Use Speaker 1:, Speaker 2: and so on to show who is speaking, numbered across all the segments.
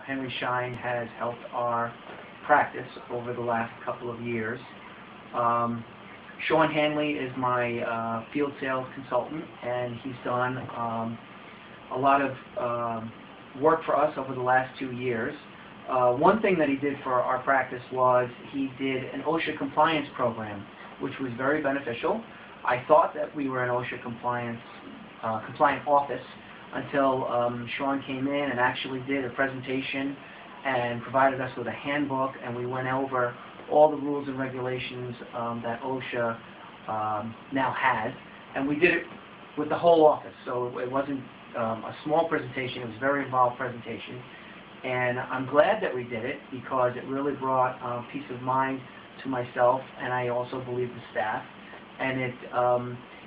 Speaker 1: Henry Schein has helped our practice over the last couple of years. Sean Hanley is my field sales consultant, and he's done a lot of work for us over the last 2 years. One thing that he did for our practice was he did an OSHA compliance program, which was very beneficial. I thought that we were an OSHA compliant office until Sean came in and actually did a presentation and provided us with a handbook, and we went over all the rules and regulations that OSHA now has, and we did it with the whole office. So it wasn't a small presentation, it was a very involved presentation, and I'm glad that we did it because it really brought peace of mind to myself, and I also believe the staff, and it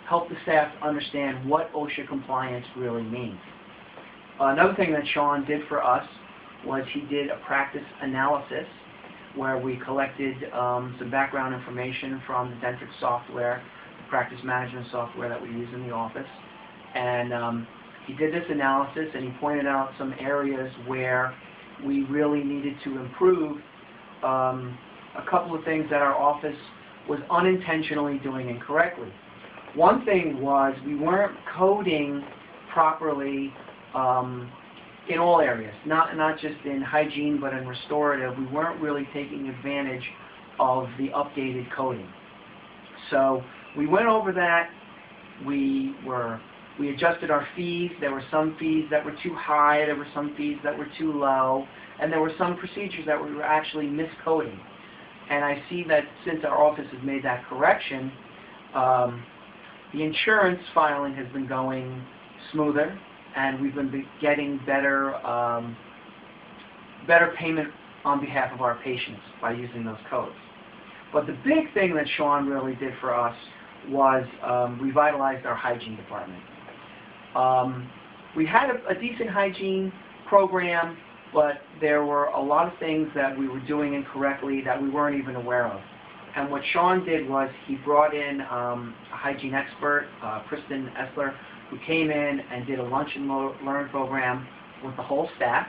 Speaker 1: helped the staff understand what OSHA compliance really means. Another thing that Sean did for us was he did a practice analysis where we collected some background information from the Dentrix software, the practice management software that we use in the office. And he did this analysis, and he pointed out some areas where we really needed to improve a couple of things that our office was unintentionally doing incorrectly. One thing was we weren't coding properly in all areas, not just in hygiene but in restorative. We weren't really taking advantage of the updated coding. So we went over that. We adjusted our fees. There were some fees that were too high, there were some fees that were too low, and there were some procedures that we were actually miscoding. And I see that since our office has made that correction, the insurance filing has been going smoother, and we've been getting better payment on behalf of our patients by using those codes. But the big thing that Sean really did for us was revitalized our hygiene department. We had a decent hygiene program, but there were a lot of things that we were doing incorrectly that we weren't even aware of. And what Sean did was he brought in a hygiene expert, Kristen Essler, who came in and did a lunch and learn program with the whole staff.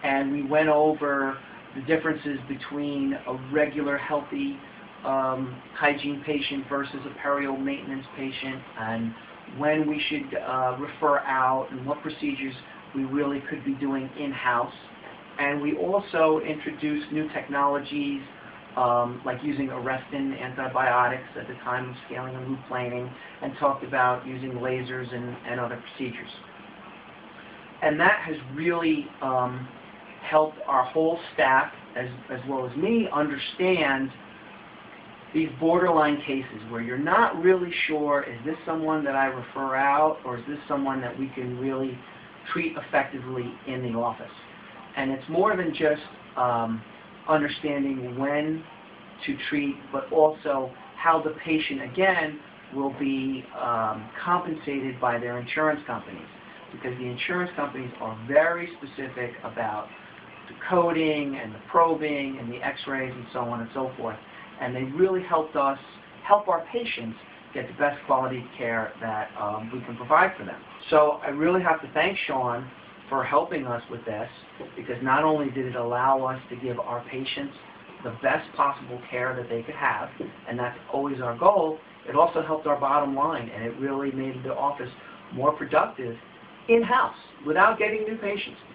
Speaker 1: And we went over the differences between a regular healthy hygiene patient versus a perio maintenance patient, and when we should refer out and what procedures we really could be doing in-house. And we also introduced new technologies like using Arrestin antibiotics at the time of scaling and loop planing, and talked about using lasers and other procedures. And that has really helped our whole staff, as well as me, understand these borderline cases where you're not really sure, is this someone that I refer out, or is this someone that we can really treat effectively in the office? And it's more than just understanding when to treat, but also how the patient, again, will be compensated by their insurance companies, because the insurance companies are very specific about the coding and the probing and the x-rays and so on and so forth, and they really helped us help our patients get the best quality care that we can provide for them. So I really have to thank Sean for helping us with this, because not only did it allow us to give our patients the best possible care that they could have, and that's always our goal, it also helped our bottom line, and it really made the office more productive in-house without getting new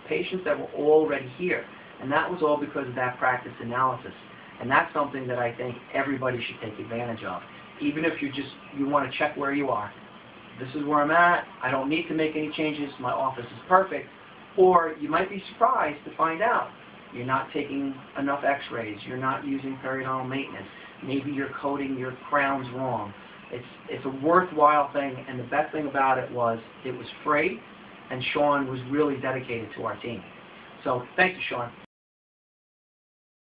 Speaker 1: patients that were already here. And that was all because of that practice analysis. And that's something that I think everybody should take advantage of. Even if you want to check where you are. This is where I'm at, I don't need to make any changes, my office is perfect. Or you might be surprised to find out you're not taking enough x-rays, you're not using periodontal maintenance, maybe you're coding your crowns wrong. It's a worthwhile thing, and the best thing about it was free, and Sean was really dedicated to our team. So thank you, Sean.